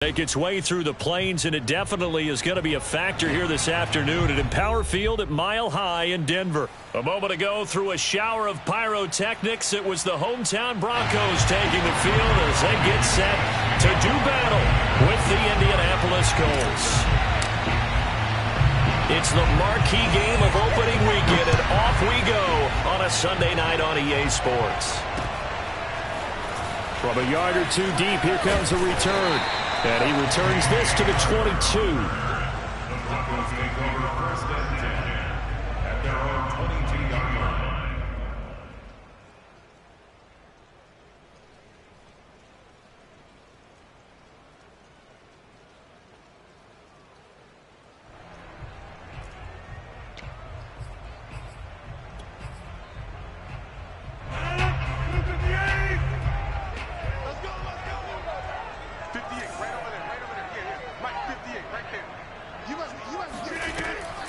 Make its way through the plains, and it definitely is going to be a factor here this afternoon at Empower Field at Mile High in Denver. A moment ago, through a shower of pyrotechnics, it was the hometown Broncos taking the field as they get set to do battle with the Indianapolis Colts. It's the marquee game of opening weekend, and off we go on a Sunday night on EA Sports. From a yard or two deep, here comes a return. And he returns this to the 22. Broncos take over first and 10 at their own 22-yard line.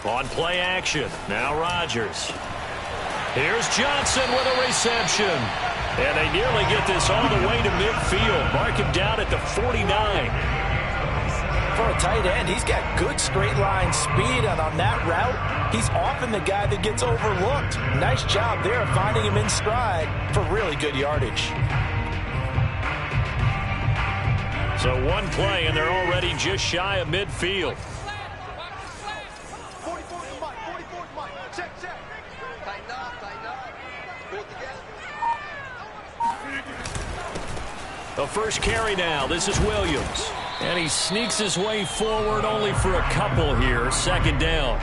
On play action, now Rodgers. Here's Johnson with a reception. And they nearly get this all the way to midfield. Mark him down at the 49. For a tight end, he's got good straight line speed, and on that route, he's often the guy that gets overlooked. Nice job there of finding him in stride for really good yardage. So one play, and they're already just shy of midfield. The first carry now. This is Williams. And he sneaks his way forward only for a couple here. Second down.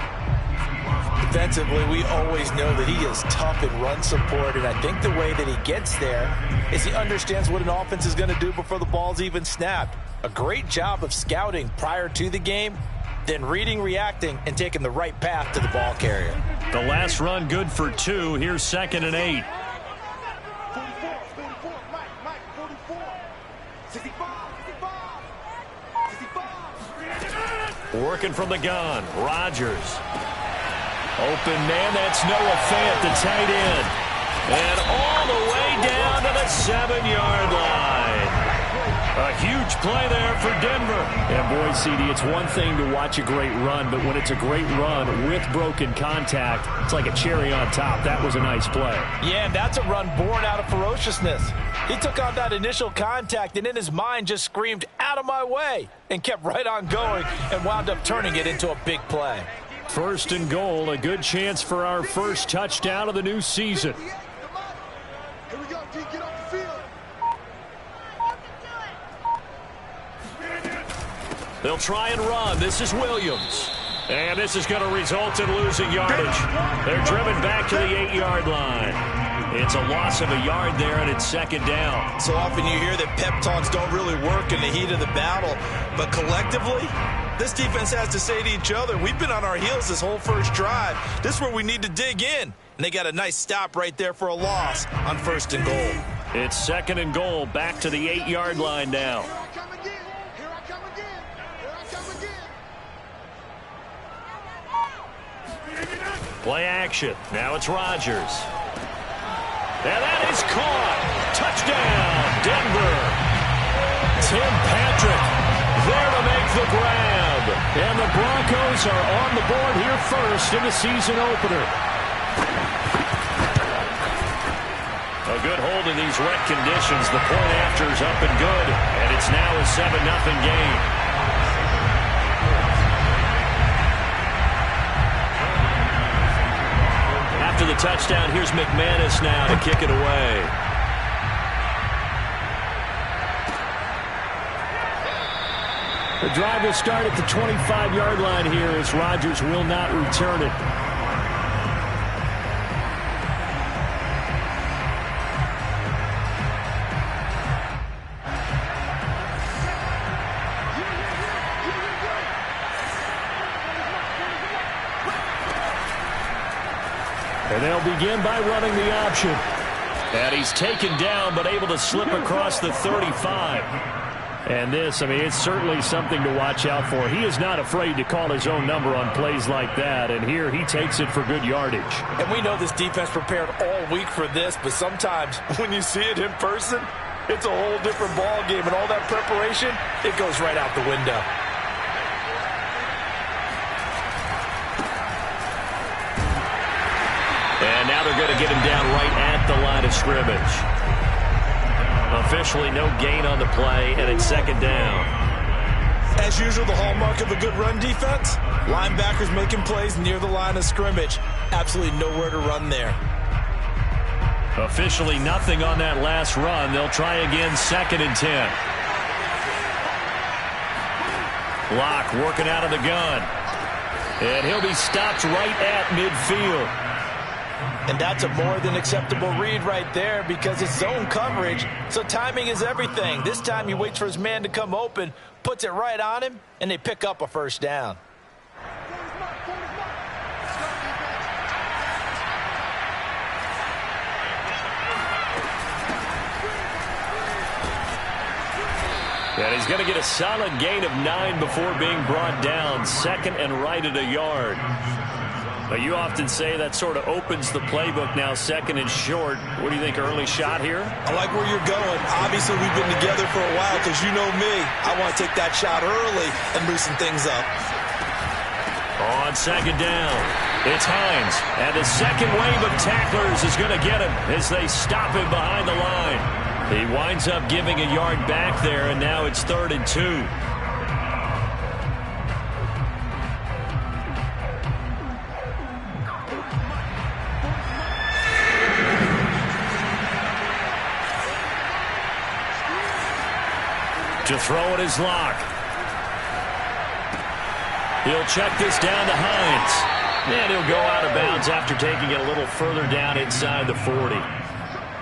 Defensively, we always know that he is tough in run support, and I think the way that he gets there is he understands what an offense is going to do before the ball's even snapped. A great job of scouting prior to the game, then reading, reacting, and taking the right path to the ball carrier. The last run good for 2. Here's 2nd and 8. Working from the gun, Rodgers. Open man, that's Noah Fant, the tight end. And all the way down to the 7-yard line. A huge play there for Denver. And boy, CD, it's one thing to watch a great run, but when it's a great run with broken contact, it's like a cherry on top. That was a nice play. Yeah, and that's a run born out of ferociousness. He took on that initial contact and in his mind just screamed, "Out of my way," and kept right on going and wound up turning it into a big play. 1st and goal, a good chance for our first touchdown of the new season. Here we go, D, get off the field. They'll try and run. This is Williams. And this is going to result in losing yardage. They're driven back to the 8-yard line. It's a loss of a yard there, and it's 2nd down. So often you hear that pep talks don't really work in the heat of the battle, but collectively, this defense has to say to each other, we've been on our heels this whole first drive. This is where we need to dig in. And they got a nice stop right there for a loss on 1st and goal. It's 2nd and goal, back to the 8-yard line now. Here I come again. Here I come again. Here I come again. Play action. Now it's Rodgers. And that is caught. Touchdown, Denver. Tim Patrick there to make the grab. And the Broncos are on the board here first in the season opener. A good hold in these wet conditions. The point after is up and good. And it's now a 7-0 game. After the touchdown, here's McManus now to kick it away. The drive will start at the 25-yard line here as Rodgers will not return it. And they'll begin by running the option. And he's taken down but able to slip across the 35. And this, I mean, it's certainly something to watch out for. He is not afraid to call his own number on plays like that, and here he takes it for good yardage. And we know this defense prepared all week for this, but sometimes when you see it in person, it's a whole different ball game, and all that preparation it goes right out the window. And now they're going to get him down right at the line of scrimmage. Officially no gain on the play, and it's second down. As usual, the hallmark of a good run defense, linebackers making plays near the line of scrimmage. Absolutely nowhere to run there. Officially nothing on that last run. They'll try again, 2nd and 10. Locke working out of the gun. And he'll be stopped right at midfield. And that's a more than acceptable read right there because it's zone coverage, so timing is everything. This time he waits for his man to come open, puts it right on him, and they pick up a first down. And he's going to get a solid gain of 9 before being brought down. 2nd and right at a yard. But you often say that sort of opens the playbook now, 2nd and short. What do you think, early shot here? I like where you're going. Obviously, we've been together for a while because you know me. I want to take that shot early and loosen things up. On 2nd down, it's Hines. And the second wave of tacklers is going to get him as they stop him behind the line. He winds up giving a yard back there, and now it's 3rd and 2. To throw it is Locke. He'll check this down to Hines. And he'll go out of bounds after taking it a little further down inside the 40.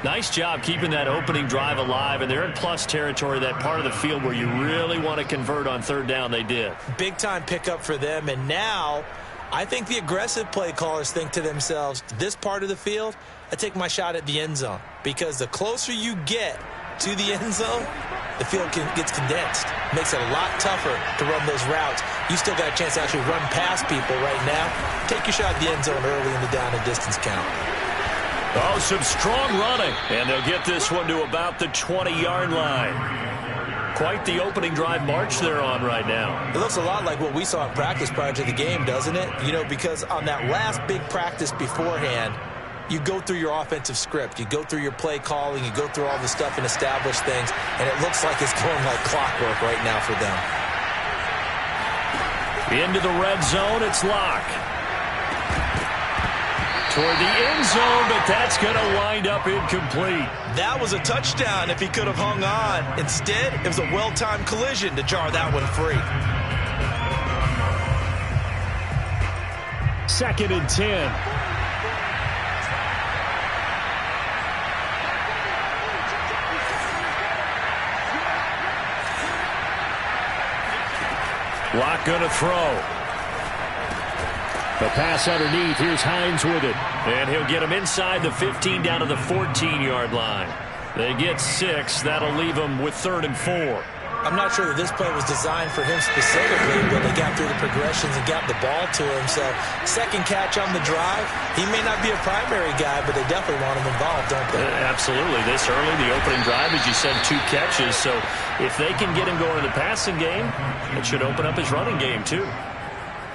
Nice job keeping that opening drive alive, and they're in plus territory, that part of the field where you really want to convert on 3rd down. They did. Big time pickup for them, and now I think the aggressive play callers think to themselves, this part of the field, I take my shot at the end zone, because the closer you get to the end zone, the field gets condensed. Makes it a lot tougher to run those routes. You still got a chance to actually run past people right now. Take your shot at the end zone early in the down and distance count. Oh, some strong running. And they'll get this one to about the 20-yard line. Quite the opening drive march they're on right now. It looks a lot like what we saw in practice prior to the game, doesn't it? You know, because on that last big practice beforehand, you go through your offensive script. You go through your play calling. You go through all the stuff and establish things. And it looks like it's going like clockwork right now for them. Into the red zone, it's Locke. Toward the end zone, but that's going to wind up incomplete. That was a touchdown if he could have hung on. Instead, it was a well-timed collision to jar that one free. 2nd and 10. Locke going to throw. The pass underneath. Here's Hines with it. And he'll get him inside the 15 down to the 14-yard line. They get 6. That'll leave them with 3rd and 4. I'm not sure that this play was designed for him specifically, but they got through the progressions and got the ball to him. So, second catch on the drive. He may not be a primary guy, but they definitely want him involved, don't they? Absolutely. This early, the opening drive, as you said, 2 catches. So, if they can get him going in the passing game, it should open up his running game, too.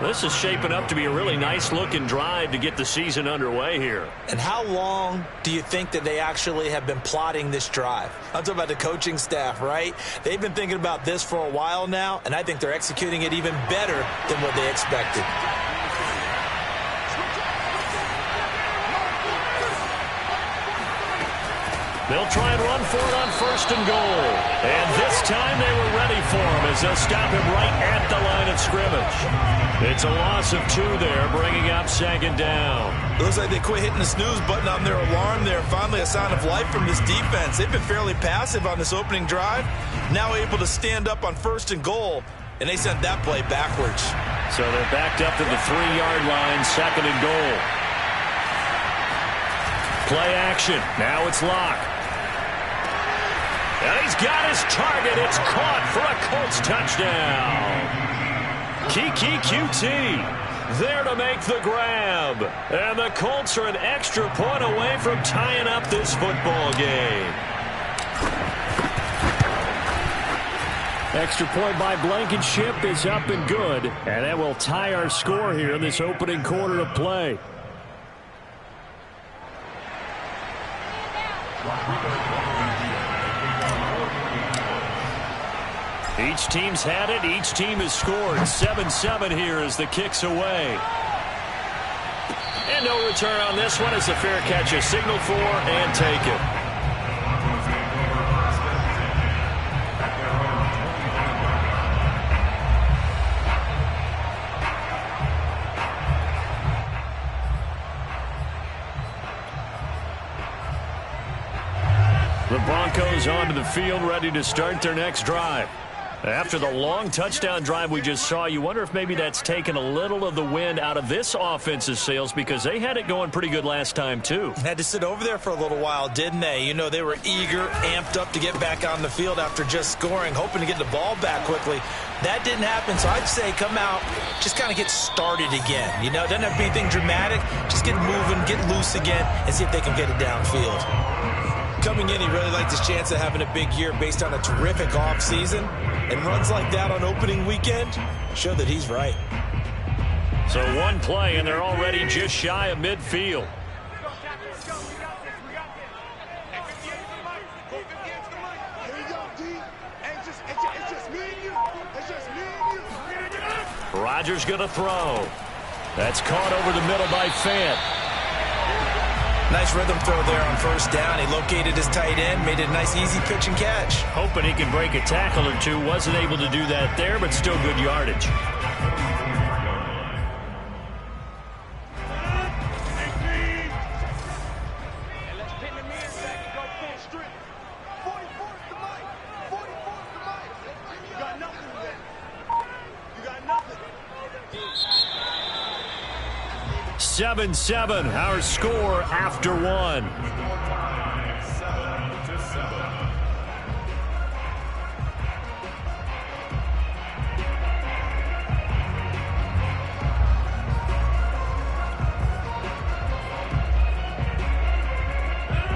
This is shaping up to be a really nice-looking drive to get the season underway here. And how long do you think that they actually have been plotting this drive? I'm talking about the coaching staff, right? They've been thinking about this for a while now, and I think they're executing it even better than what they expected. They'll try and run for it on 1st and goal. And this time they were ready for him as they'll stop him right at the line of scrimmage. It's a loss of 2 there, bringing up 2nd down. It looks like they quit hitting the snooze button on their alarm there. Finally a sign of life from this defense. They've been fairly passive on this opening drive. Now able to stand up on 1st and goal. And they sent that play backwards. So they're backed up to the 3-yard line, 2nd and goal. Play action. Now it's Locke. And he's got his target. It's caught for a Colts touchdown. Kiki QT there to make the grab. And the Colts are an extra point away from tying up this football game. Extra point by Blankenship is up and good. And that will tie our score here in this opening quarter of play. Each team's had it. Each team has scored. 7-7 here as the kick's away. And no return on this one as the fair catch is signaled for and taken. The Broncos onto the field, ready to start their next drive. After the long touchdown drive we just saw, you wonder if maybe that's taken a little of the wind out of this offense's sails because they had it going pretty good last time, too. Had to sit over there for a little while, didn't they? You know, they were eager, amped up to get back on the field after just scoring, hoping to get the ball back quickly. That didn't happen, so I'd say come out, just kind of get started again. You know, it doesn't have to be anything dramatic. Just get moving, get loose again, and see if they can get it downfield. Coming in, he really liked his chance of having a big year based on a terrific offseason. And runs like that on opening weekend show that he's right. So one play, and they're already just shy of midfield. Rodgers going to throw. That's caught over the middle by Fant. Nice rhythm throw there on first down. He located his tight end, made it a nice easy pitch and catch. Hoping he can break a tackle or two. Wasn't able to do that there, but still good yardage. Seven, our score after one.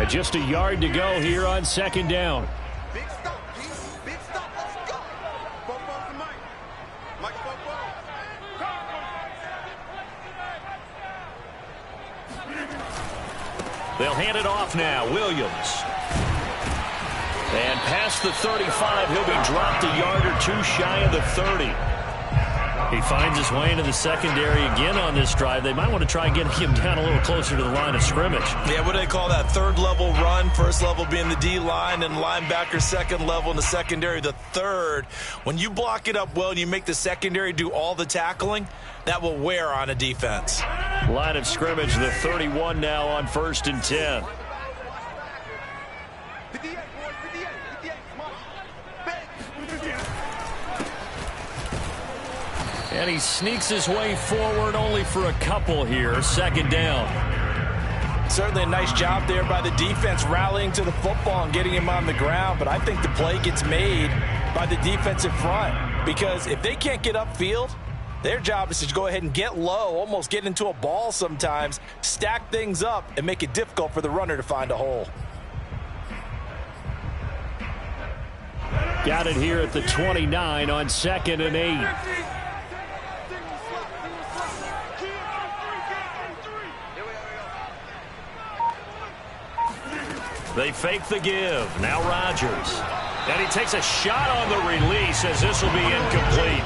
Just a yard to go here on second down. Big stop, G. Big stop. Let's go. Football to Mike. Mike, football. They'll hand it off now. Williams. And past the 35, he'll be dropped a yard or two shy of the 30. He finds his way into the secondary again on this drive. They might want to try and get him down a little closer to the line of scrimmage. Yeah, what do they call that? Third level run. First level being the D-line and linebacker. Second level in the secondary, the third. When you block it up well and you make the secondary do all the tackling, that will wear on a defense. Line of scrimmage, the 31 now on 1st and 10. 58, boys, 58, 58. And he sneaks his way forward only for a couple here. Second down. Certainly a nice job there by the defense rallying to the football and getting him on the ground. But I think the play gets made by the defensive front. Because if they can't get upfield, their job is to go ahead and get low, almost get into a ball sometimes, stack things up, and make it difficult for the runner to find a hole. Got it here at the 29 on 2nd and 8. They fake the give. Now Rodgers. And he takes a shot on the release as this will be incomplete.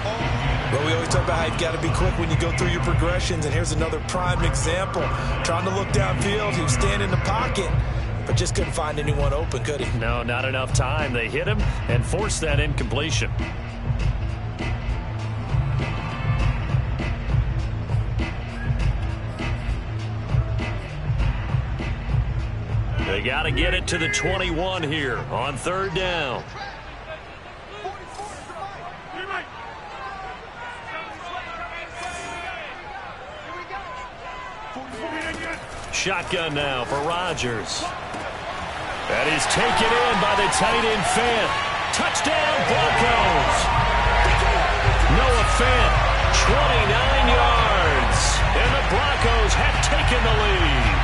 But we always talk about how you've got to be quick when you go through your progressions, and here's another prime example. Trying to look downfield, he was standing in the pocket, but just couldn't find anyone open, could he? No, not enough time. They hit him and forced that incompletion. They got to get it to the 21 here on 3rd down. Shotgun now for Rodgers. That is taken in by the tight end Fant. Touchdown Broncos. Noah Fant, 29 yards. And the Broncos have taken the lead.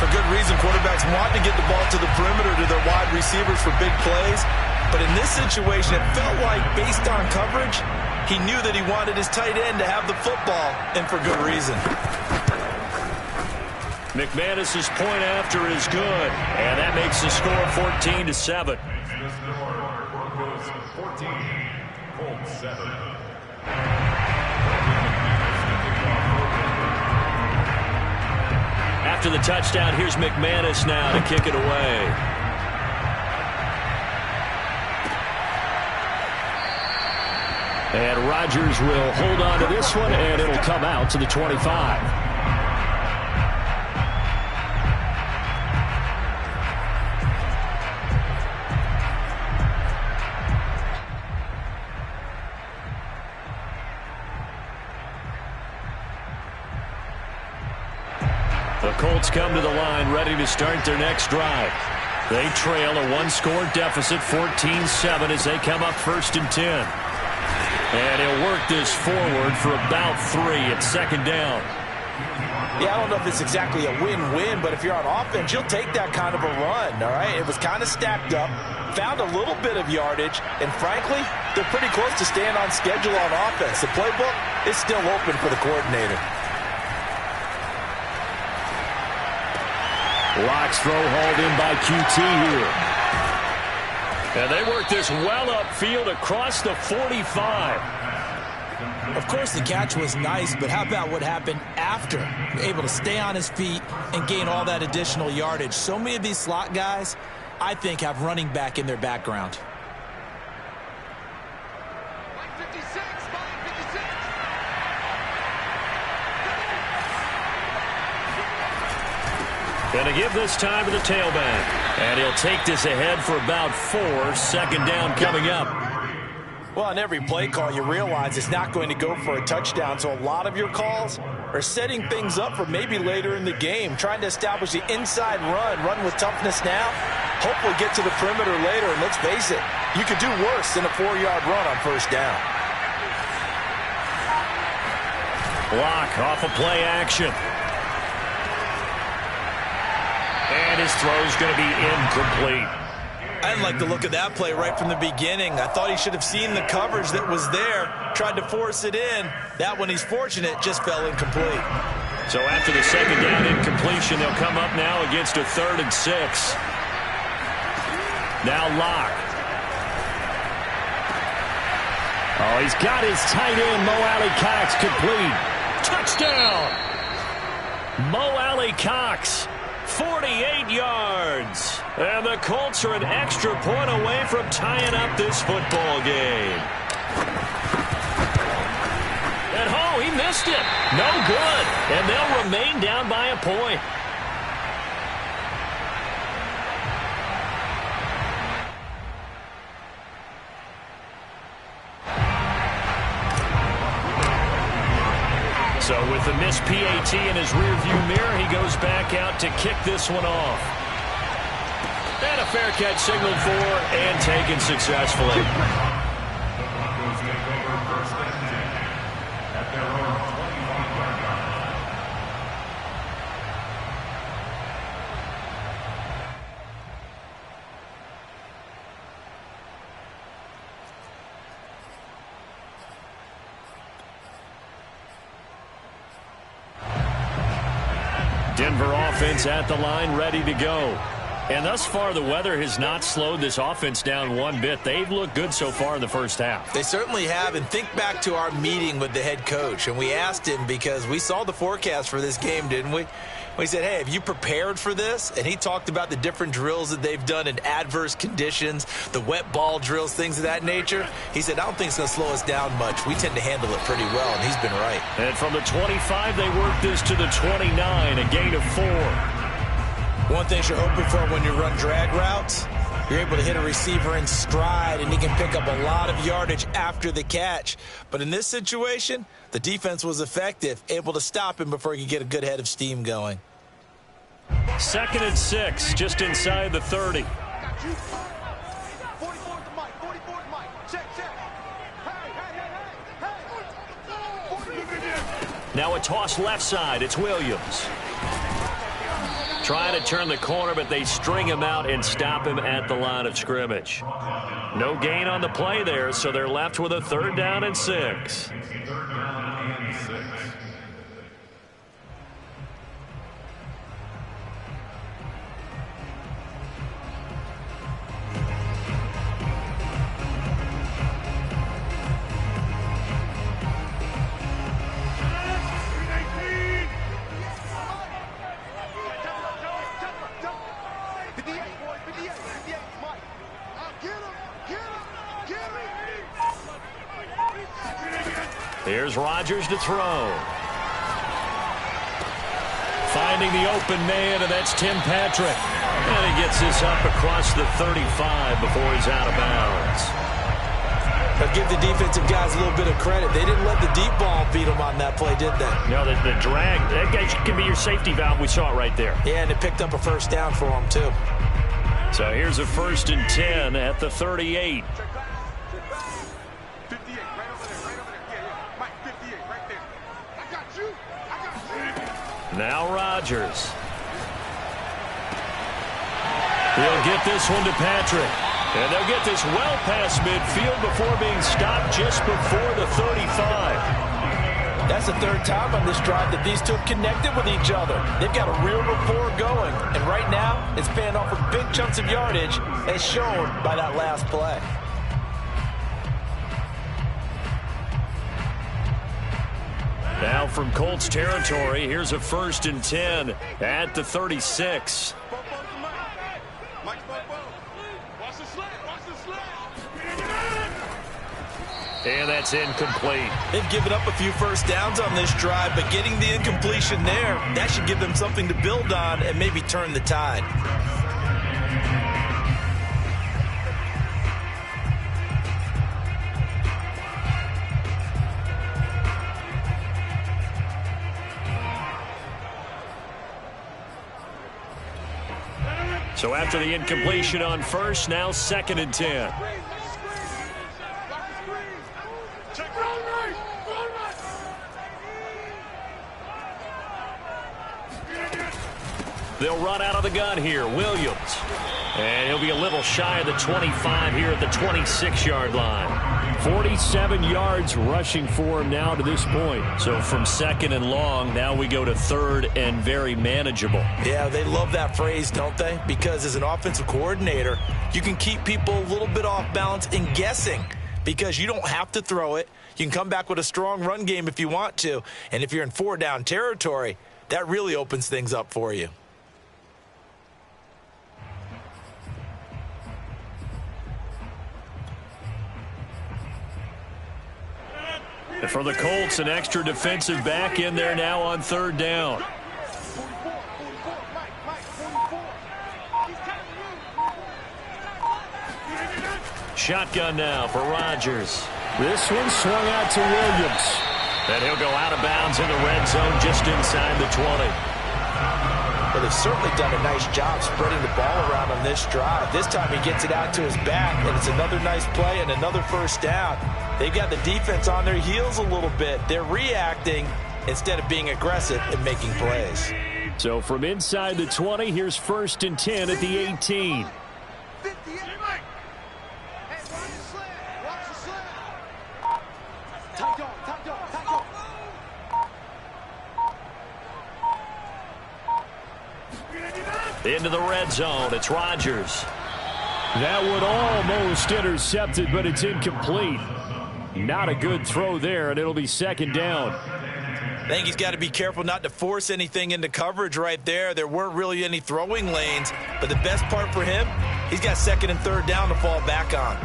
For good reason, quarterbacks want to get the ball to the perimeter to their wide receivers for big plays. But in this situation, it felt like, based on coverage, he knew that he wanted his tight end to have the football, and for good reason. McManus's point after is good, and that makes the score 14-7. Broncos 14, Colts 7. After the touchdown, here's McManus now to kick it away. And Rodgers will hold on to this one, and it'll come out to the 25. The Colts come to the line ready to start their next drive. They trail a one-score deficit, 14-7, as they come up 1st and 10. And he'll work this forward for about 3 at 2nd down. Yeah, I don't know if it's exactly a win-win, but if you're on offense, you'll take that kind of a run, all right? It was kind of stacked up, found a little bit of yardage, and frankly, they're pretty close to staying on schedule on offense. The playbook is still open for the coordinator. Lock's throw hauled in by QT here. And they work this well upfield across the 45. Of course, the catch was nice, but how about what happened after? Able to stay on his feet and gain all that additional yardage. So many of these slot guys, I think, have running back in their background. Going to give this time to the tailback. And he'll take this ahead for about 4. 2nd down coming up. Well, on every play call, you realize it's not going to go for a touchdown, so a lot of your calls are setting things up for maybe later in the game, trying to establish the inside run with toughness now, hopefully get to the perimeter later, and let's face it, you could do worse than a 4-yard run on 1st down. Lock off a play action. And his throw's going to be incomplete. I didn't like the look of that play right from the beginning. I thought he should have seen the coverage that was there, tried to force it in. That one, he's fortunate, just fell incomplete. So after the 2nd down incompletion, they'll come up now against a 3rd and 6. Now Lock. Oh, he's got his tight end, Mo Alley-Cox, complete. Touchdown! Mo Alley-Cox. 48 yards. And the Colts are an extra point away from tying up this football game. And oh, he missed it. No good. And they'll remain down by a point. So with the missed PAT in his rearview mirror, he goes back out to kick this one off. And a fair catch signaled for and taken successfully. The Broncos take over 1st and 10 at their own 25-yard line. Denver offense at the line, ready to go. And thus far, the weather has not slowed this offense down one bit. They've looked good so far in the 1st half. They certainly have, and think back to our meeting with the head coach, and we asked him because we saw the forecast for this game, didn't we? We said, hey, have you prepared for this? And he talked about the different drills that they've done in adverse conditions, the wet ball drills, things of that nature. He said, I don't think it's going to slow us down much. We tend to handle it pretty well, and he's been right. And from the 25, they work this to the 29, a gain of 4. One thing you're hoping for when you run drag routes, you're able to hit a receiver in stride, and he can pick up a lot of yardage after the catch. But in this situation, the defense was effective, able to stop him before he could get a good head of steam going. 2nd and 6, just inside the 30. 44 to Mike, 44 to Mike. Check. Hey. Now a toss left side. It's Williams. Trying to turn the corner, but they string him out and stop him at the line of scrimmage. No gain on the play there, so they're left with a 3rd down and 6. 3rd down and 6. Here's Rodgers to throw. Finding the open man, and that's Tim Patrick. And he gets this up across the 35 before he's out of bounds. But give the defensive guys a little bit of credit. They didn't let the deep ball beat them on that play, did they? No, the drag, that guy can be your safety valve. We saw it right there. Yeah, and it picked up a 1st down for them, too. So here's a 1st and 10 at the 38. 58, right over there, right over there. Yeah. Mike, 58, right there. I got you. Now Rodgers. He'll get this one to Patrick. And they'll get this well past midfield before being stopped just before the 35. That's the 3rd time on this drive that these two have connected with each other. They've got a real rapport going. And right now, it's paying off with big chunks of yardage, as shown by that last play. Now from Colts territory, here's a 1st and 10 at the 36. Mike, watch the slant. And that's incomplete. They've given up a few 1st downs on this drive, but getting the incompletion there, that should give them something to build on and maybe turn the tide. So after the incompletion on 1st, now 2nd and 10. They'll run out of the gun here. Williams. And he'll be a little shy of the 25 here at the 26-yard line. 47 yards rushing for him now to this point. So from 2nd and long, now we go to 3rd and very manageable. Yeah, they love that phrase, don't they? Because as an offensive coordinator, you can keep people a little bit off balance and guessing because you don't have to throw it. You can come back with a strong run game if you want to. And if you're in 4-down territory, that really opens things up for you. And for the Colts, an extra defensive back in there now on 3rd down. Shotgun now for Rodgers. This one swung out to Williams. And he'll go out of bounds in the red zone just inside the 20. Well, they've certainly done a nice job spreading the ball around on this drive. This time he gets it out to his back, and it's another nice play and another 1st down. They've got the defense on their heels a little bit. They're reacting instead of being aggressive and making plays. So from inside the 20, here's 1st and 10 at the 18. Into the red zone, it's Rodgers. That one almost intercepted, but it's incomplete. Not a good throw there, and it'll be 2nd down. I think he's got to be careful not to force anything into coverage right there. There weren't really any throwing lanes, but the best part for him, he's got 2nd and 3rd down to fall back on.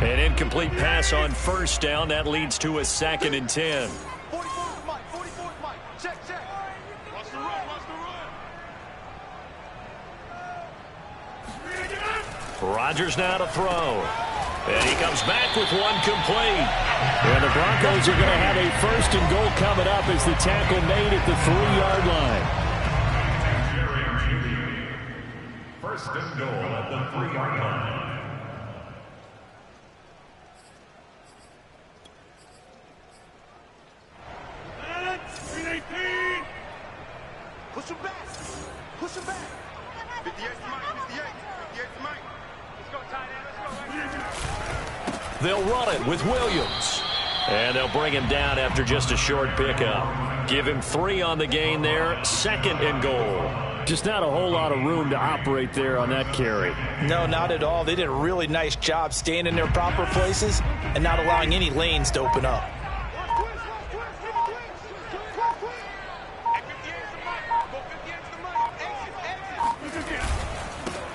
An incomplete pass on 1st down. That leads to a 2nd and 10. 44's Mike. 44's Mike. Check. Watch the run. Rodgers now to throw. And he comes back with one complete. And the Broncos are going to have a 1st and goal coming up as the tackle made at the 3-yard line. 1st and goal at the 3-yard line. Push him back. 58's Mike. 58's Mike. Let's go, tight end. Let's go. They'll run it with Williams. And they'll bring him down after just a short pickup. Give him 3 on the gain there. 2nd and goal. Just not a whole lot of room to operate there on that carry. No, not at all. They did a really nice job staying in their proper places and not allowing any lanes to open up.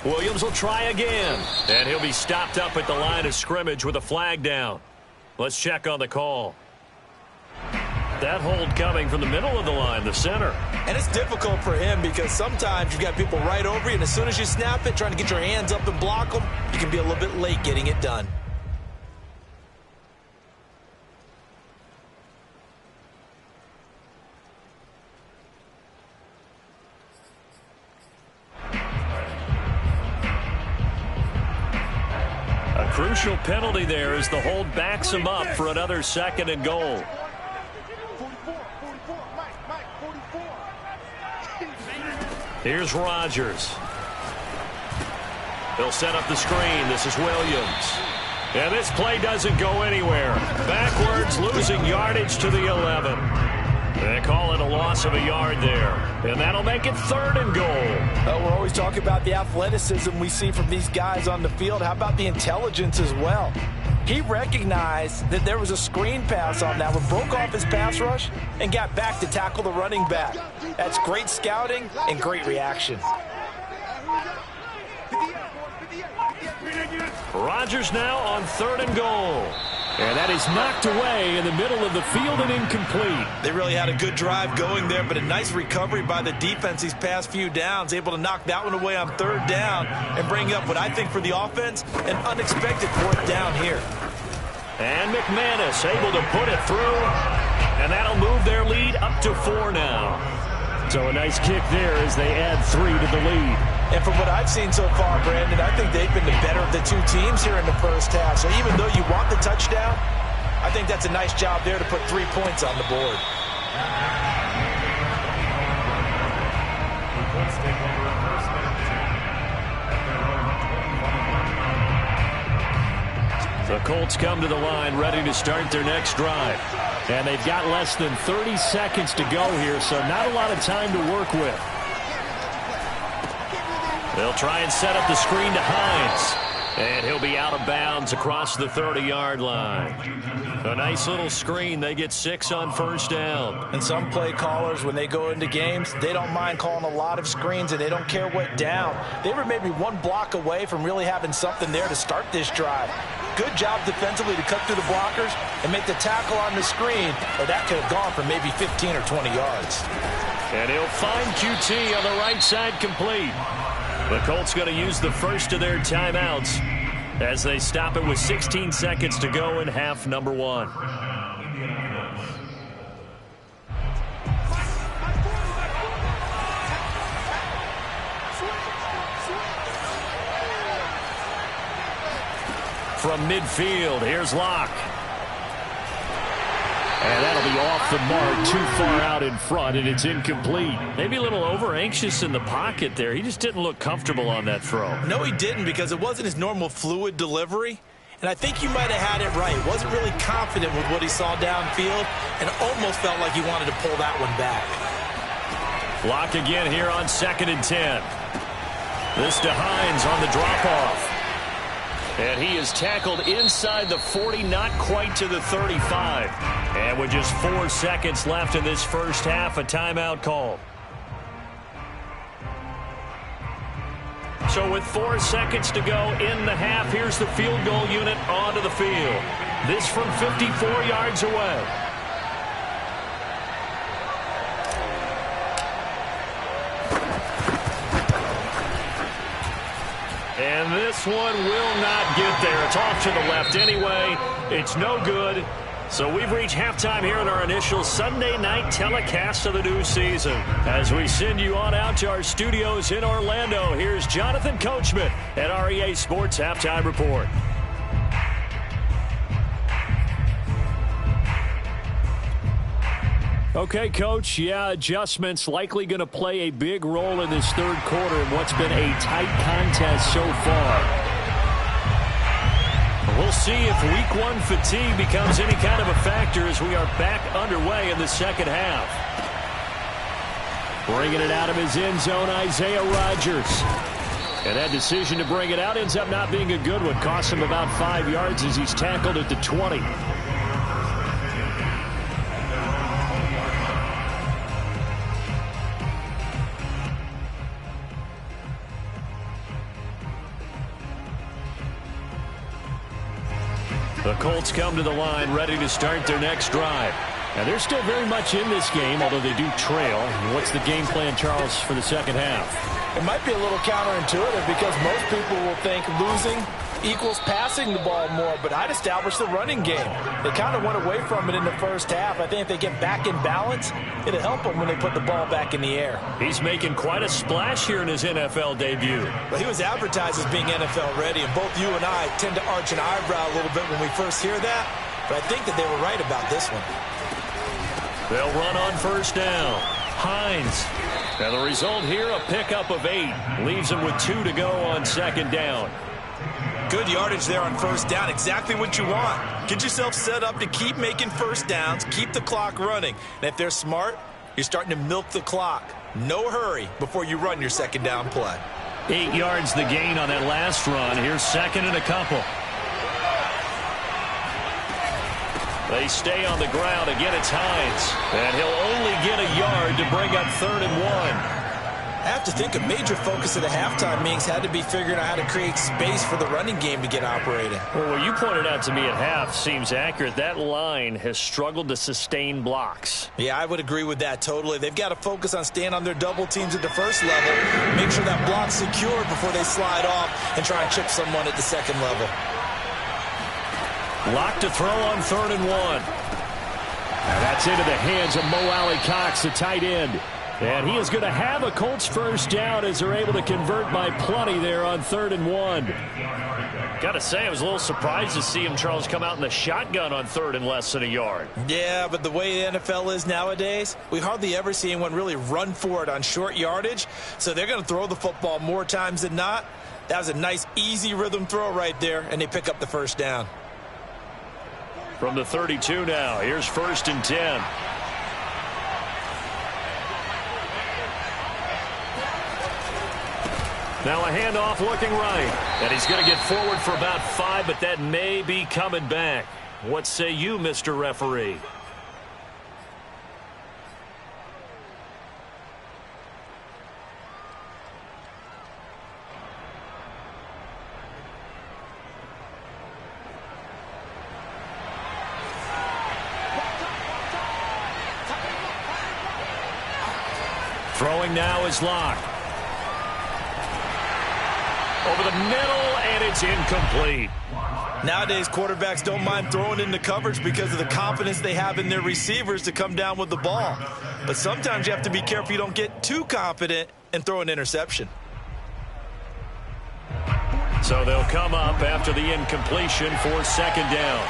Williams will try again. And he'll be stopped up at the line of scrimmage with a flag down. Let's check on the call. That hold coming from the middle of the line, the center. And it's difficult for him because sometimes you've got people right over you, and as soon as you snap it, trying to get your hands up and block them, you can be a little bit late getting it done. A crucial penalty there as the hold backs him up for another 2nd and goal. Here's Rodgers. He'll set up the screen. This is Williams. And this play doesn't go anywhere. Backwards, losing yardage to the 11. They call it a loss of a yard there. And that'll make it 3rd and goal. We're always talking about the athleticism we see from these guys on the field. How about the intelligence as well? He recognized that there was a screen pass on that one, broke off his pass rush, and got back to tackle the running back. That's great scouting and great reaction. Rodgers now on 3rd and goal. And that is knocked away in the middle of the field and incomplete. They really had a good drive going there, but a nice recovery by the defense these past few downs, able to knock that one away on 3rd down and bring up what I think for the offense, an unexpected 4th down here. And McManus able to put it through, and that'll move their lead up to 4 now. So a nice kick there as they add 3 to the lead. And from what I've seen so far, Brandon, I think they've been the better of the 2 teams here in the first half. So even though you want the touchdown, I think that's a nice job there to put 3 points on the board. The Colts come to the line ready to start their next drive. And they've got less than 30 seconds to go here, so not a lot of time to work with. They'll try and set up the screen to Hines. And he'll be out of bounds across the 30-yard line. A nice little screen. They get 6 on 1st down. And some play callers, when they go into games, they don't mind calling a lot of screens, and they don't care what down. They were maybe 1 block away from really having something there to start this drive. Good job defensively to cut through the blockers and make the tackle on the screen, or that could have gone for maybe 15 or 20 yards. And he'll find QT on the right side complete. The Colts going to use the first of their timeouts as they stop it with 16 seconds to go in half number 1. From midfield, here's Locke. And that'll be off the mark, too far out in front, and it's incomplete. Maybe a little over-anxious in the pocket there. He just didn't look comfortable on that throw. No, he didn't, because it wasn't his normal fluid delivery. And I think you might have had it right. Wasn't really confident with what he saw downfield and almost felt like he wanted to pull that one back. Locke again here on 2nd and 10. This to Hines on the drop-off. And he is tackled inside the 40, not quite to the 35. And with just 4 seconds left in this first half, a timeout call. So with 4 seconds to go in the half, here's the field goal unit onto the field. This from 54 yards away. And this one will not get there. It's off to the left anyway. It's no good. So we've reached halftime here in our initial Sunday night telecast of the new season. As we send you on out to our studios in Orlando, here's Jonathan Coachman at REA Sports Halftime Report. Okay, Coach, adjustments likely going to play a big role in this third quarter in what's been a tight contest so far. We'll see if Week 1 fatigue becomes any kind of a factor as we are back underway in the second half. Bringing it out of his end zone, Isaiah Rodgers. And that decision to bring it out ends up not being a good one. Costs him about 5 yards as he's tackled at the 20. The Colts come to the line ready to start their next drive. Now, they're still very much in this game, although they do trail. What's the game plan, Charles, for the second half? It might be a little counterintuitive because most people will think losing equals passing the ball more, but I'd establish the running game. They kind of went away from it in the first half. I think if they get back in balance, it'll help them when they put the ball back in the air. He's making quite a splash here in his NFL debut. Well, he was advertised as being NFL ready, and both you and I tend to arch an eyebrow a little bit when we first hear that, but I think that they were right about this one. They'll run on first down. Hines. And the result here, a pickup of 8. Leaves him with 2 to go on second down. Good yardage there on first down. Exactly what you want. Get yourself set up to keep making first downs, keep the clock running. And if they're smart, you're starting to milk the clock. No hurry before you run your second down play. 8 yards the gain on that last run. Here's second and a couple. They stay on the ground. Again, it's Hines. And he'll only get a yard to bring up 3rd and 1. I have to think a major focus of the halftime meetings had to be figuring out how to create space for the running game to get operating. Well, what you pointed out to me at half seems accurate. That line has struggled to sustain blocks. Yeah, I would agree with that totally. They've got to focus on staying on their double teams at the first level, make sure that block's secured before they slide off and try and chip someone at the second level. Locked to throw on 3rd and 1. And that's into the hands of Mo Alley-Cox, the tight end. And he is going to have a Colts first down as they're able to convert by plenty there on 3rd and 1. Got to say, I was a little surprised to see him, Charles, come out in the shotgun on 3rd and less than a yard. Yeah, but the way the NFL is nowadays, we hardly ever see anyone really run for it on short yardage. So they're going to throw the football more times than not. That was a nice, easy rhythm throw right there, and they pick up the first down. From the 32 now, here's 1st and 10. Now a handoff looking right. And he's going to get forward for about 5, but that may be coming back. What say you, Mr. Referee? Throwing now is Locke. Over the middle, and it's incomplete. Nowadays, quarterbacks don't mind throwing into coverage because of the confidence they have in their receivers to come down with the ball. But sometimes you have to be careful you don't get too confident and throw an interception. So they'll come up after the incompletion for 2nd down.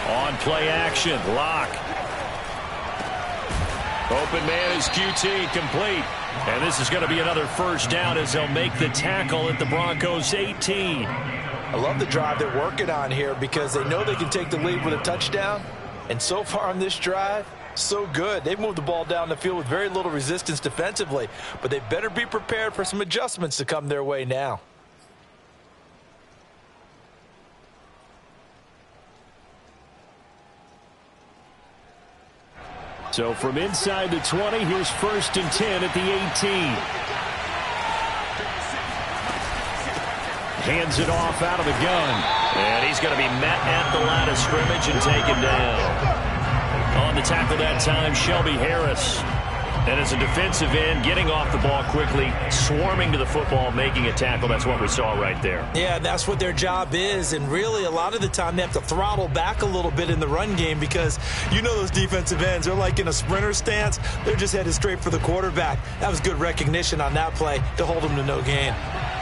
On play action, Locke. Open man is QT, complete. And this is going to be another first down as they'll make the tackle at the Broncos 18. I love the drive they're working on here because they know they can take the lead with a touchdown. And so far on this drive, so good. They've moved the ball down the field with very little resistance defensively. But they better be prepared for some adjustments to come their way now. So from inside the 20, here's 1st and 10 at the 18. Hands it off out of the gun. And he's going to be met at the line of scrimmage and taken down. On the tackle that time, Shelby Harris. And as a defensive end, getting off the ball quickly, swarming to the football, making a tackle. That's what we saw right there. Yeah, that's what their job is. And really, a lot of the time, they have to throttle back a little bit in the run game because you know those defensive ends, they're like in a sprinter stance. They're just headed straight for the quarterback. That was good recognition on that play to hold them to no gain.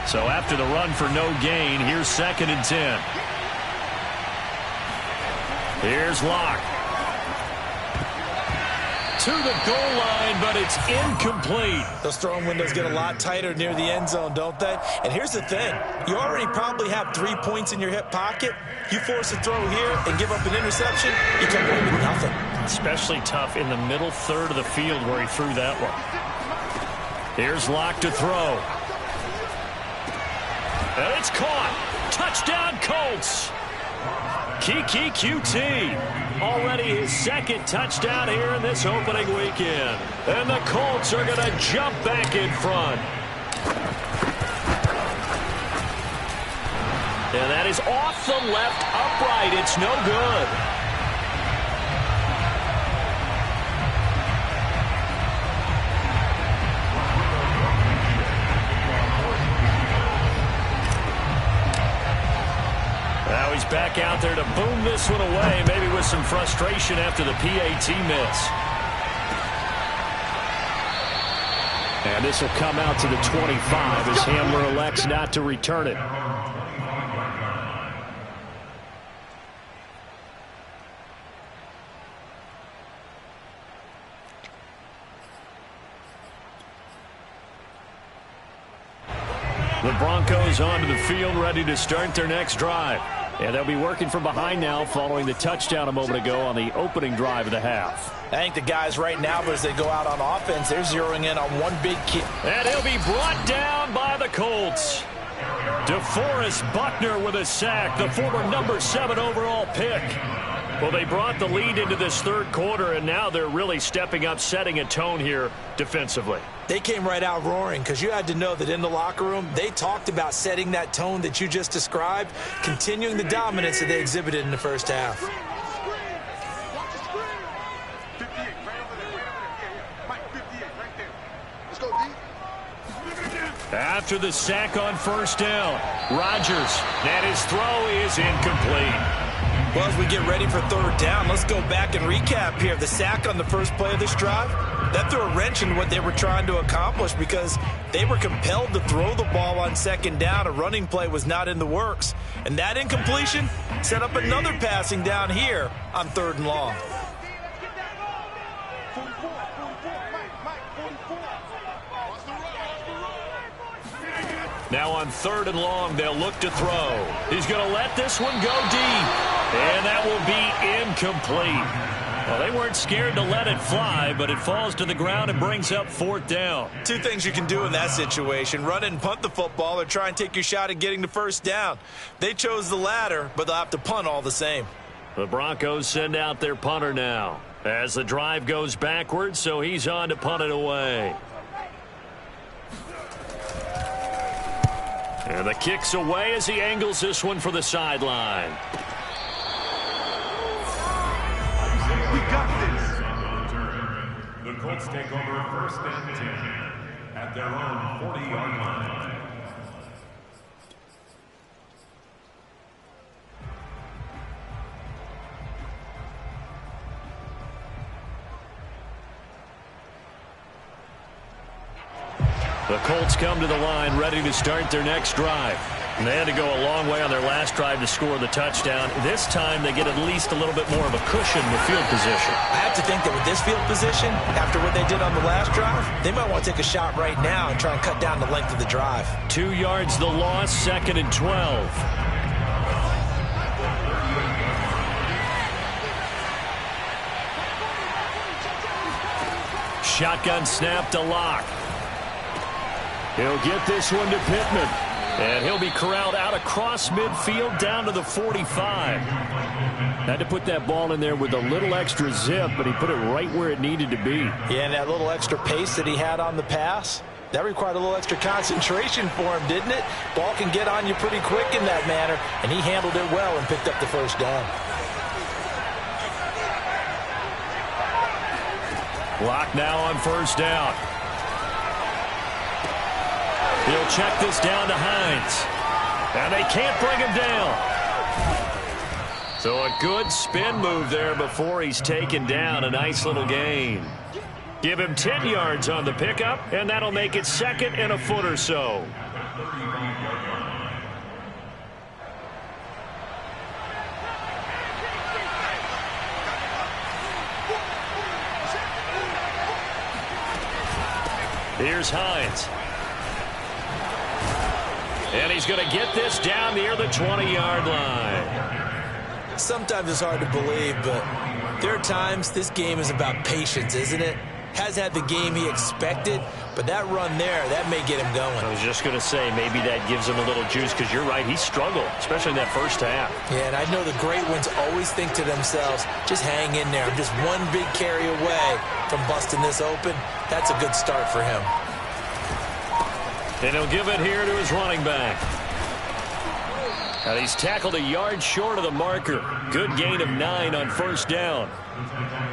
So after the run for no gain, here's 2nd and 10. Here's Locke. to the goal line, but it's incomplete. Those throwing windows get a lot tighter near the end zone, don't they? And here's the thing. You already probably have 3 points in your hip pocket. You force a throw here and give up an interception, you come away with nothing. Especially tough in the middle third of the field where he threw that one. Here's Locke to throw. And it's caught. Touchdown, Colts. Kiki QT. Already his second touchdown here in this opening weekend. And the Colts are going to jump back in front. And that is off the left upright. It's no good. Now he's back out there to boom this one away, maybe with some frustration after the PAT miss. And this will come out to the 25 as Hamler elects not to return it. The Broncos onto the field, ready to start their next drive. And they'll be working from behind now following the touchdown a moment ago on the opening drive of the half. I think the guys right now, as they go out on offense, they're zeroing in on one big key. And he'll be brought down by the Colts. DeForest Buckner with a sack, the former number 7 overall pick. Well, they brought the lead into this third quarter, and now they're really stepping up, setting a tone here defensively. They came right out roaring because you had to know that in the locker room, they talked about setting that tone that you just described, continuing the dominance that they exhibited in the first half. After the sack on first down, Rodgers, and his throw is incomplete. Well, as we get ready for third down, let's go back and recap here. The sack on the first play of this drive, that threw a wrench in what they were trying to accomplish because they were compelled to throw the ball on second down. A running play was not in the works. And that incompletion set up another passing down here on third and long. Now on third and long, they'll look to throw. He's going to let this one go deep. And that will be incomplete. Well, they weren't scared to let it fly, but it falls to the ground and brings up fourth down. Two things you can do in that situation. Run and punt the football or try and take your shot at getting the first down. They chose the latter, but they'll have to punt all the same. The Broncos send out their punter now as the drive goes backwards, so he's on to punt it away. And the kick's away as he angles this one for the sideline. We got this. The Colts take over first and 10 at their own 40-yard line. The Colts come to the line ready to start their next drive. And they had to go a long way on their last drive to score the touchdown. This time they get at least a little bit more of a cushion with field position. I have to think that with this field position, after what they did on the last drive, they might want to take a shot right now and try and cut down the length of the drive. 2 yards the loss, 2nd and 12. Shotgun snap to Locke. He'll get this one to Pittman. And he'll be corralled out across midfield down to the 45. Had to put that ball in there with a little extra zip, but he put it right where it needed to be. Yeah, and that little extra pace that he had on the pass, that required a little extra concentration for him, didn't it? Ball can get on you pretty quick in that manner, and he handled it well and picked up the first down. Locke now on first down. He'll check this down to Hines. And they can't bring him down. So a good spin move there before he's taken down. A nice little gain. Give him 10 yards on the pickup, and that'll make it 2nd and a foot or so. Here's Hines. And he's going to get this down near the 20-yard line. Sometimes it's hard to believe, but there are times this game is about patience, isn't it? Has had the game he expected, but that run there, that may get him going. I was just going to say, maybe that gives him a little juice, because you're right, he struggled, especially in that first half. Yeah, and I know the great ones always think to themselves, just hang in there. I'm just one big carry away from busting this open. That's a good start for him. And he'll give it here to his running back. And he's tackled a yard short of the marker. Good gain of 9 on first down.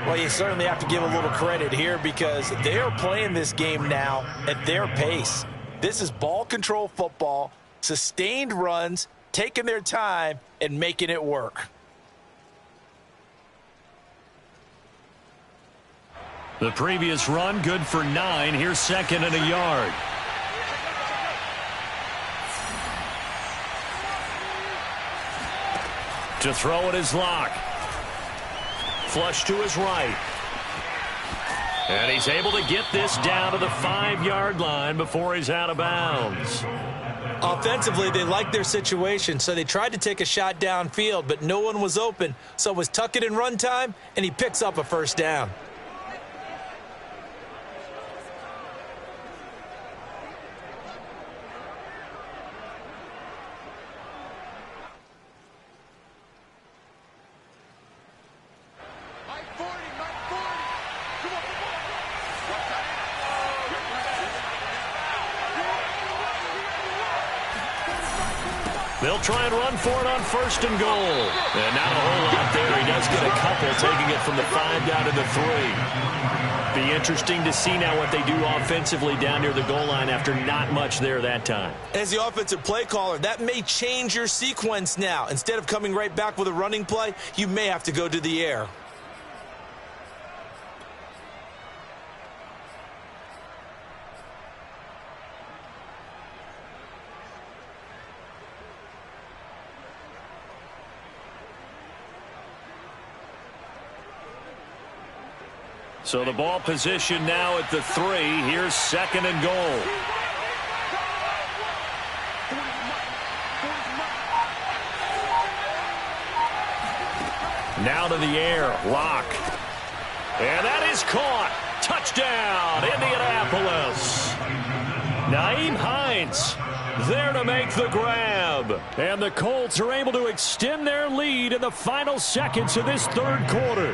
Well, you certainly have to give a little credit here because they are playing this game now at their pace. This is ball control football, sustained runs, taking their time, and making it work. The previous run, good for 9. Here's second and a yard. To throw it is Locke. Flush to his right. And he's able to get this down to the 5-yard line before he's out of bounds. Offensively, they liked their situation, so they tried to take a shot downfield, but no one was open, so it was tuck it in run time, and he picks up a first down. They'll try and run for it on first and goal. And not a whole lot there. He does get a couple, taking it from the 5 down to the 3. Be interesting to see now what they do offensively down near the goal line after not much there that time. As the offensive play caller, that may change your sequence now. Instead of coming right back with a running play, you may have to go to the air. So the ball position now at the 3. Here's second and goal. Now to the air, Locke. And that is caught. Touchdown, Indianapolis. Nyheim Hines there to make the grab. And the Colts are able to extend their lead in the final seconds of this third quarter.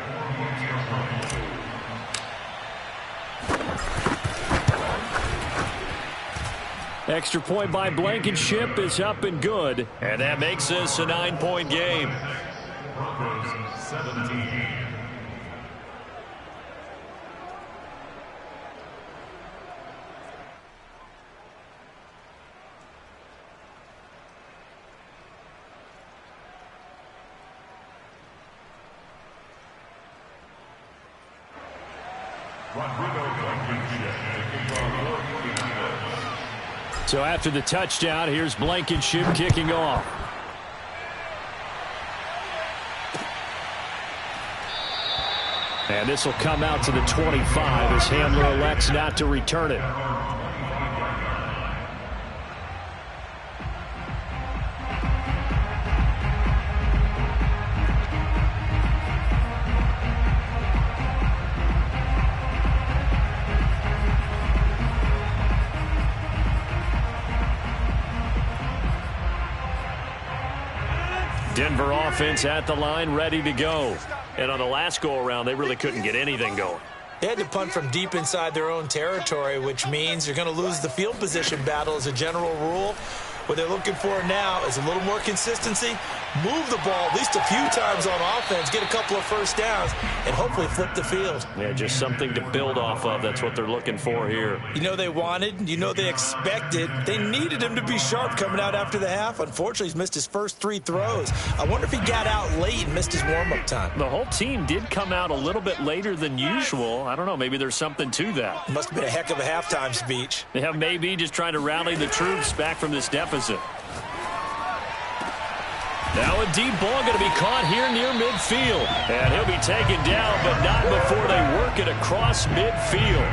Extra point by Blankenship is up and good. And that makes this a 9-point game. Broncos 17. So after the touchdown, here's Blankenship kicking off. And this will come out to the 25 as Hamler elects not to return it. Denver offense at the line, ready to go. And on the last go-around, they really couldn't get anything going. They had to punt from deep inside their own territory, which means you're going to lose the field position battle as a general rule. What they're looking for now is a little more consistency, move the ball at least a few times on offense, get a couple of first downs, and hopefully flip the field. Yeah, just something to build off of. That's what they're looking for here. You know they wanted, you know they expected. They needed him to be sharp coming out after the half. Unfortunately, he's missed his first 3 throws. I wonder if he got out late and missed his warm-up time. The whole team did come out a little bit later than usual. I don't know, maybe there's something to that. Must have been a heck of a halftime speech. Yeah, maybe just trying to rally the troops back from this deficit. Now a deep ball going to be caught here near midfield. And he'll be taken down, but not before they work it across midfield.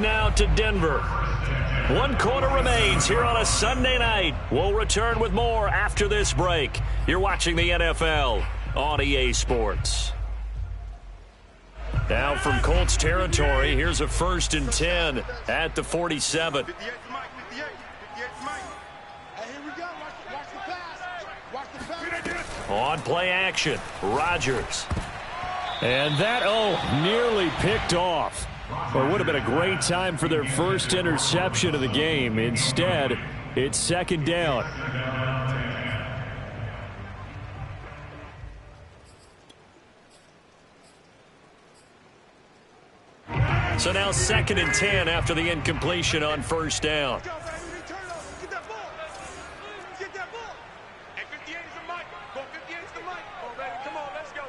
now to Denver. 1 quarter remains here on a Sunday night. We'll return with more after this break. You're watching the NFL on EA Sports. Now from Colts territory, here's a 1st and 10 at the 47. 58 to Mike, 58 to Mike. Hey, here we go. Watch the pass. Watch the pass. On play action, Rodgers. And that, nearly picked off. Well, it would have been a great time for their first interception of the game. Instead, it's 2nd down. So now 2nd and 10 after the incompletion on 1st down. Go, baby. Turn over. Get that ball. Get that ball. And 58 is the Mike. Go 58 is the Mike. Oh, baby. Come on. Let's go.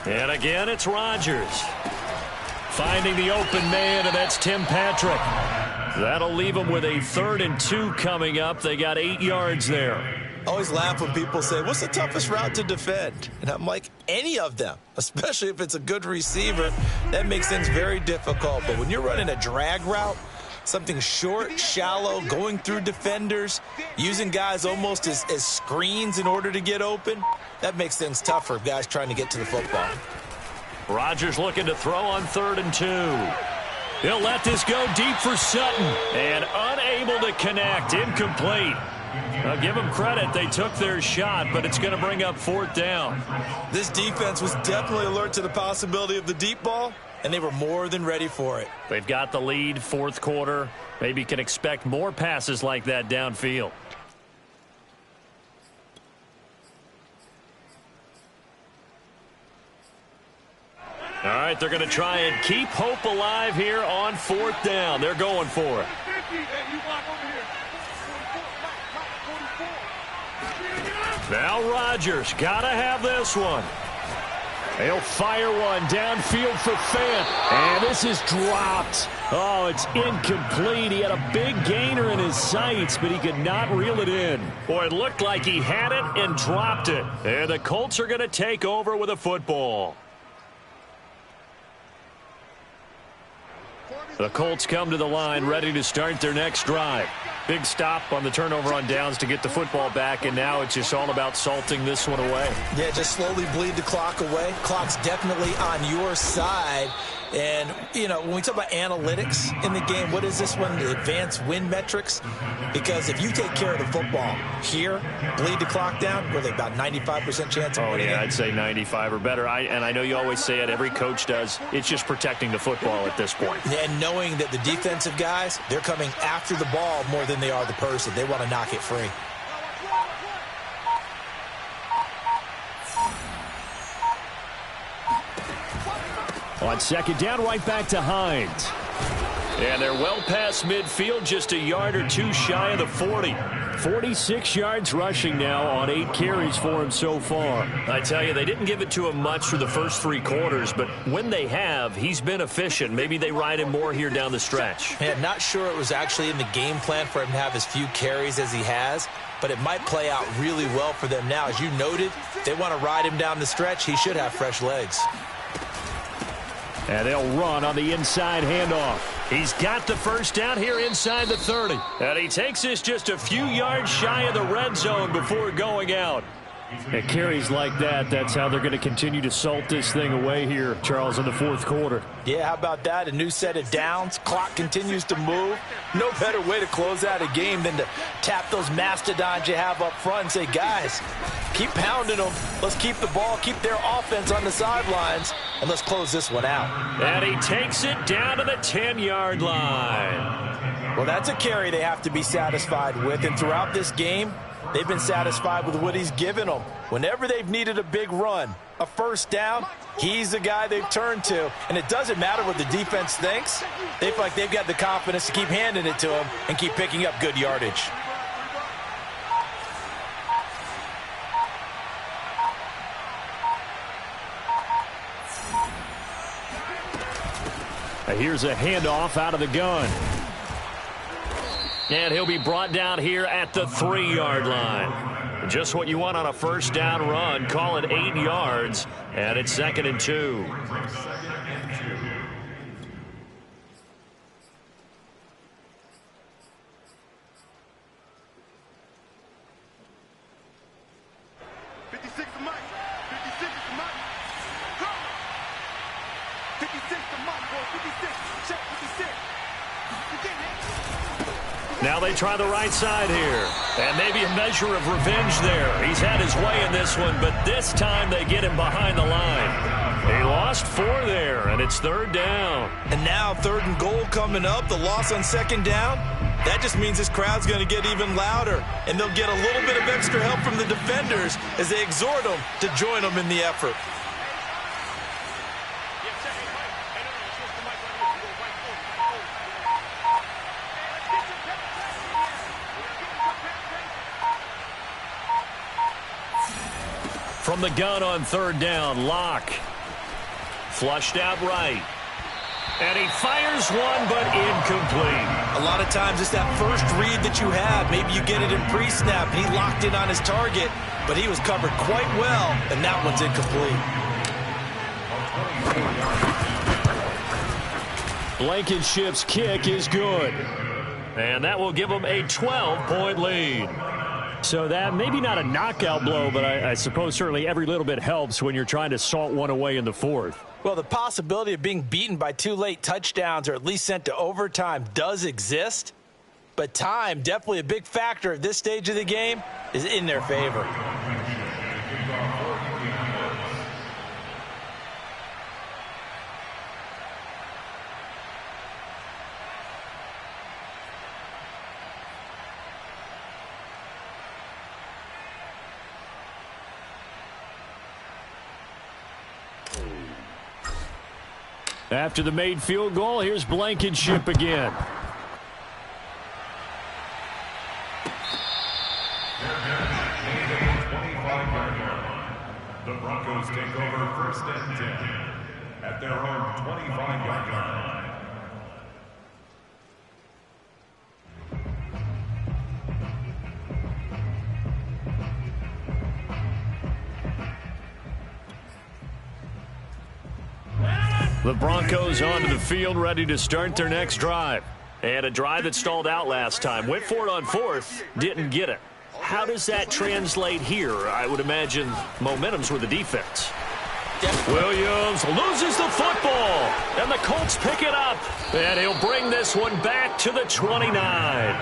And again, it's Rodgers. Finding the open man, and that's Tim Patrick. That'll leave them with a 3rd and 2 coming up. They got 8 yards there. I always laugh when people say, what's the toughest route to defend? And I'm like, any of them, especially if it's a good receiver. That makes things very difficult. But when you're running a drag route, something short, shallow, going through defenders, using guys almost as screens in order to get open, that makes things tougher, guys trying to get to the football. Rodgers looking to throw on 3rd and 2. He'll let this go deep for Sutton. And unable to connect. Incomplete. I'll give them credit. They took their shot, but it's going to bring up 4th down. This defense was definitely alert to the possibility of the deep ball, and they were more than ready for it. They've got the lead, 4th quarter. Maybe can expect more passes like that downfield. All right, they're going to try and keep hope alive here on 4th down. They're going for it. Now Rodgers got to have this one. He'll fire one downfield for Fant. And this is dropped. Oh, it's incomplete. He had a big gainer in his sights, but he could not reel it in. Boy, it looked like he had it and dropped it. And the Colts are going to take over with a football. The Colts come to the line ready to start their next drive. Big stop on the turnover on downs to get the football back, and now it's just all about salting this one away. Yeah, just slowly bleed the clock away. Clock's definitely on your side. And, you know, when we talk about analytics in the game, what is this one? The advanced win metrics? Because if you take care of the football here, bleed the clock down, what are they, about 95% chance of winning? Oh, yeah, I'd say 95 or better. And I know you always say it, every coach does. It's just protecting the football at this point. Yeah, and knowing that the defensive guys, they're coming after the ball more than they are the person. They want to knock it free. On 2nd down, right back to Hines. And they're well past midfield, just a yard or 2 shy of the 40. 46 yards rushing now on 8 carries for him so far. I tell you, they didn't give it to him much for the first 3 quarters, but when they have, he's been efficient. Maybe they ride him more here down the stretch. Man, not sure it was actually in the game plan for him to have as few carries as he has, but it might play out really well for them now. As you noted, they want to ride him down the stretch. He should have fresh legs. And they'll run on the inside handoff. He's got the first down here inside the 30. And he takes this just a few yards shy of the red zone before going out. And carries like that, that's how they're going to continue to salt this thing away here, Charles, in the 4th quarter. Yeah, how about that? A new set of downs. Clock continues to move. No better way to close out a game than to tap those mastodons you have up front and say, guys, keep pounding them. Let's keep the ball, keep their offense on the sidelines, and let's close this one out. And he takes it down to the 10-yard line. Well, that's a carry they have to be satisfied with, and throughout this game, they've been satisfied with what he's given them. Whenever they've needed a big run, a first down, he's the guy they've turned to. And it doesn't matter what the defense thinks. They feel like they've got the confidence to keep handing it to him and keep picking up good yardage. Here's a handoff out of the gun. And he'll be brought down here at the 3-yard line. Just what you want on a first down run. Call it 8 yards. And it's 2nd and 2. Now they try the right side here. And maybe a measure of revenge there. He's had his way in this one, but this time they get him behind the line. He lost 4 there, and it's 3rd down. And now 3rd and goal coming up. The loss on 2nd down. That just means this crowd's going to get even louder, and they'll get a little bit of extra help from the defenders as they exhort them to join them in the effort. From the gun on 3rd down, Locke. Flushed out right. And he fires one, but incomplete. A lot of times it's that first read that you have. Maybe you get it in pre-snap, and he locked in on his target, but he was covered quite well, and that one's incomplete. Blankenship's kick is good. And that will give him a 12-point lead. So that maybe not a knockout blow, but I suppose certainly every little bit helps when you're trying to salt one away in the 4th. Well, the possibility of being beaten by 2 late touchdowns or at least sent to overtime does exist, but time, definitely a big factor at this stage of the game, is in their favor. After the made field goal, here's Blankenship again. The Broncos take over 1st and 10 at their own 25-yard line. The Broncos onto the field, ready to start their next drive. And a drive that stalled out last time. Went for it on 4th, didn't get it. How does that translate here? I would imagine momentum's with the defense. Williams loses the football, and the Colts pick it up. And he'll bring this one back to the 29.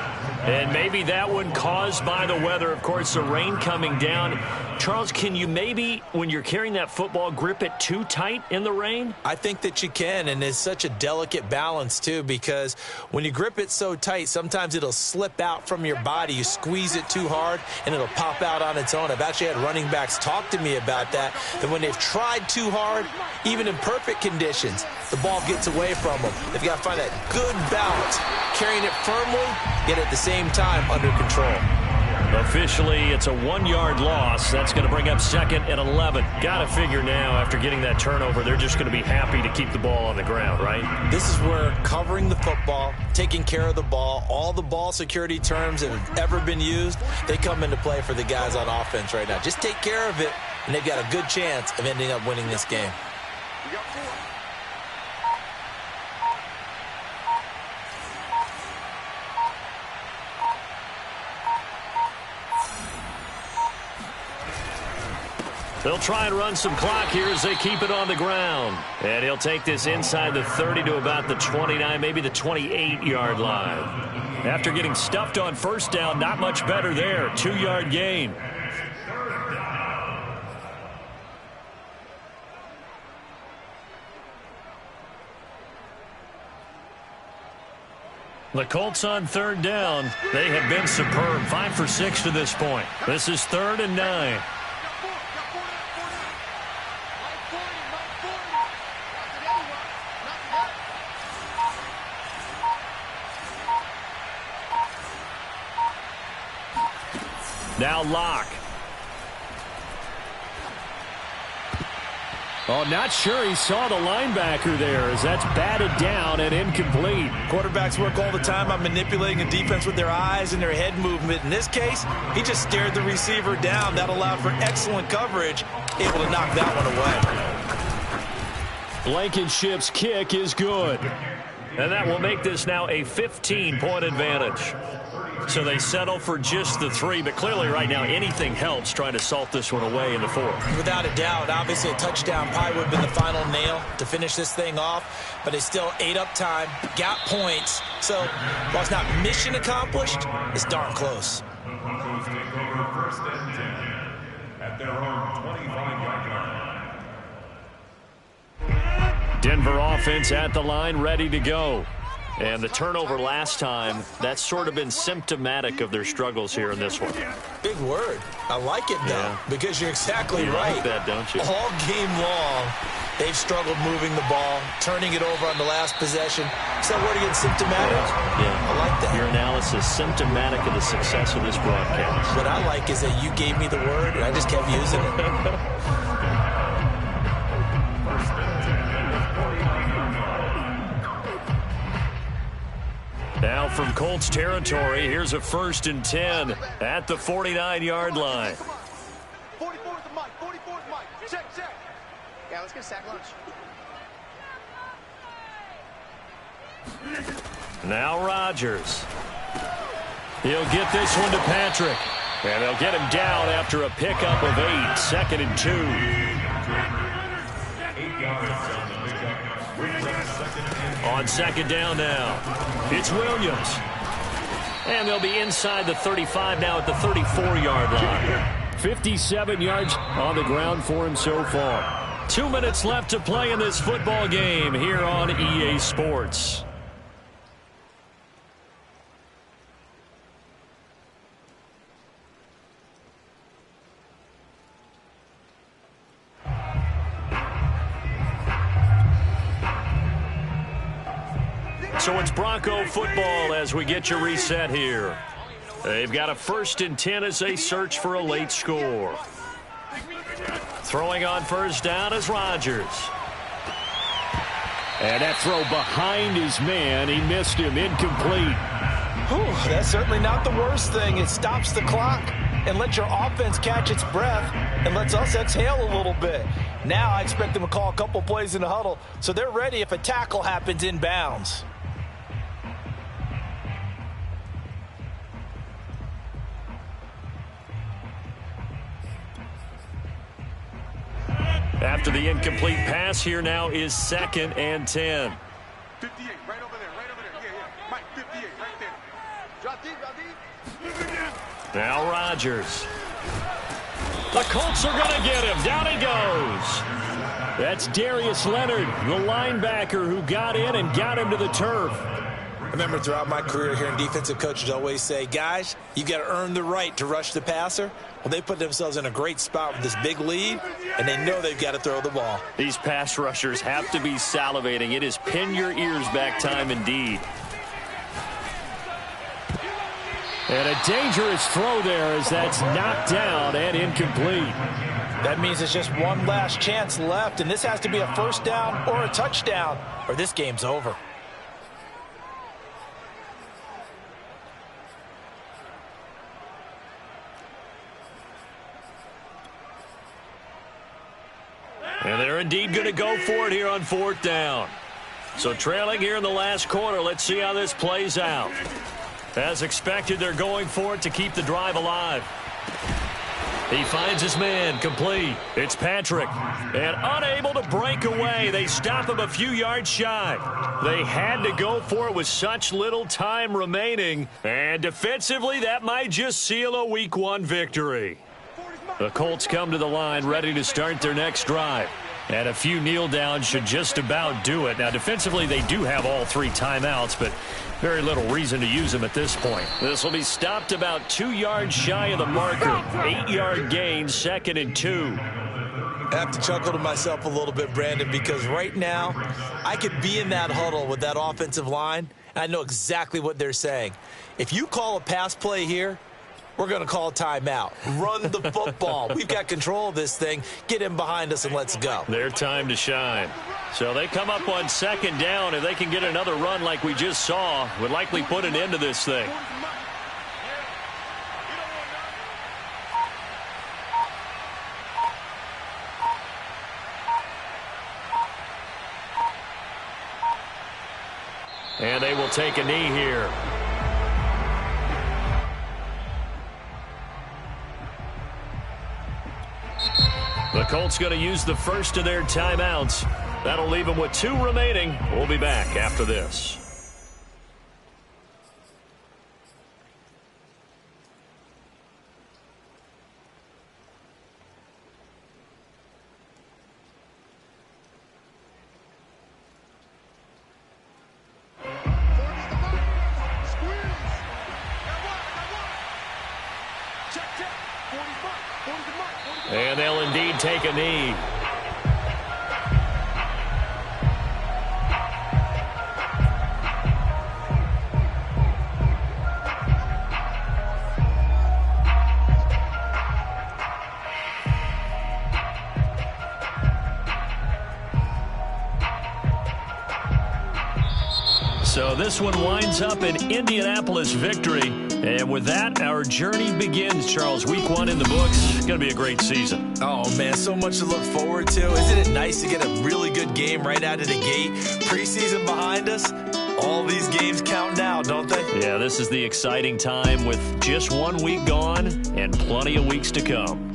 And maybe that one caused by the weather. Of course, the rain coming down. Charles, can you maybe, when you're carrying that football, grip it too tight in the rain? I think that you can, and it's such a delicate balance, too, because when you grip it so tight, sometimes it'll slip out from your body. You squeeze it too hard, and it'll pop out on its own. I've actually had running backs talk to me about that when they've tried too hard, even in perfect conditions, the ball gets away from them. They've got to find that good balance, carrying it firmly, yet at the same time under control. Officially, it's a 1-yard loss. That's going to bring up 2nd and 11. Got to figure now, after getting that turnover, they're just going to be happy to keep the ball on the ground, right? This is where covering the football, taking care of the ball, all the ball security terms that have ever been used, they come into play for the guys on offense right now. Just take care of it, and they've got a good chance of ending up winning this game. They'll try and run some clock here as they keep it on the ground. And he'll take this inside the 30 to about the 29, maybe the 28-yard line. After getting stuffed on 1st down, not much better there. 2-yard gain. The Colts on 3rd down. They have been superb. 5 for 6 to this point. This is 3rd and 9. Now Locke. Oh, not sure he saw the linebacker there as that's batted down and incomplete. Quarterbacks work all the time on manipulating a defense with their eyes and their head movement. In this case, he just stared the receiver down. That allowed for excellent coverage, able to knock that one away. Blankenship's kick is good. And that will make this now a 15-point advantage. So they settle for just the 3, but clearly right now anything helps trying to salt this one away in the 4th. Without a doubt, obviously a touchdown probably would have been the final nail to finish this thing off, but it's still ate up time, got points. So while it's not mission accomplished, it's darn close. The Broncos take over first and 10 at their own 25-yard line. Denver offense at the line, ready to go. And the turnover last time, that's sort of been symptomatic of their struggles here in this one. Big word. I like it, though, because you're exactly right. You like that, don't you? All game long, they've struggled moving the ball, turning it over on the last possession. Is that word again, symptomatic? Yeah. I like that. Your analysis, symptomatic of the success of this broadcast. What I like is that you gave me the word, and I just kept using it. Now from Colts territory, here's a 1st and 10 at the 49-yard line. 44 is the mic. 44 is mic. Check. Yeah, let's get a sack lunch. Now Rodgers. He'll get this one to Patrick. And they'll get him down after a pickup of 8. 2nd and 2. 8 yards on the pickup. Brings up 2nd and 10. On 2nd down now. It's Williams. And they'll be inside the 35 now at the 34-yard line. 57 yards on the ground for him so far. 2 minutes left to play in this football game here on EA Sports. So it's Bronco football as we get you reset here. They've got a 1st and 10 as they search for a late score. Throwing on 1st down is Rodgers. And that throw behind his man, he missed him, incomplete. Whew, that's certainly not the worst thing. It stops the clock and lets your offense catch its breath and lets us exhale a little bit. Now I expect them to call a couple plays in the huddle so they're ready if a tackle happens inbounds. After the incomplete pass, here now is 2nd and 10. 58, right over there. Yeah. Mike, 58, right there. Drop deep. Now Rodgers. The Colts are going to get him. Down he goes. That's Darius Leonard, the linebacker who got in and got him to the turf. I remember throughout my career hearing defensive coaches always say, guys, you got to earn the right to rush the passer. Well, they put themselves in a great spot with this big lead, and they know they've got to throw the ball. These pass rushers have to be salivating. It is pin your ears back time indeed. And a dangerous throw there as that's knocked down and incomplete. That means it's just one last chance left, and this has to be a 1st down or a touchdown, or this game's over. And they're indeed going to go for it here on 4th down. So trailing here in the last quarter, let's see how this plays out. As expected, they're going for it to keep the drive alive. He finds his man, complete. It's Patrick. And unable to break away, they stop him a few yards shy. They had to go for it with such little time remaining. And defensively, that might just seal a Week 1 victory. The Colts come to the line ready to start their next drive. And a few kneel downs should just about do it. Now, defensively, they do have all 3 timeouts, but very little reason to use them at this point. This will be stopped about 2 yards shy of the marker. 8-yard gain, 2nd and 2. I have to chuckle to myself a little bit, Brandon, because right now I could be in that huddle with that offensive line, and I know exactly what they're saying. If you call a pass play here, we're going to call a timeout. Run the football. We've got control of this thing. Get him behind us and let's go. Their time to shine. So they come up on 2nd down. If they can get another run like we just saw, would likely put an end to this thing. And they will take a knee here. The Colts going to use the first of their timeouts. That'll leave them with 2 remaining. We'll be back after this. And they'll indeed take a knee. So this one winds up an Indianapolis victory. And with that, our journey begins, Charles. Week 1 in the books. It's going to be a great season. Oh, man, so much to look forward to. Isn't it nice to get a really good game right out of the gate? Preseason behind us. All these games count now, don't they? Yeah, this is the exciting time with just 1 week gone and plenty of weeks to come.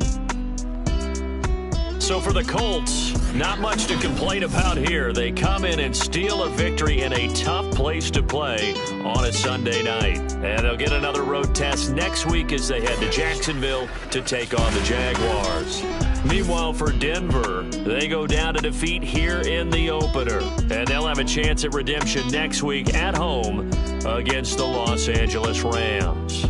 So for the Colts, not much to complain about here. They come in and steal a victory in a tough place to play on a Sunday night. And they'll get another road test next week as they head to Jacksonville to take on the Jaguars. Meanwhile, for Denver, they go down to defeat here in the opener. And they'll have a chance at redemption next week at home against the Los Angeles Rams.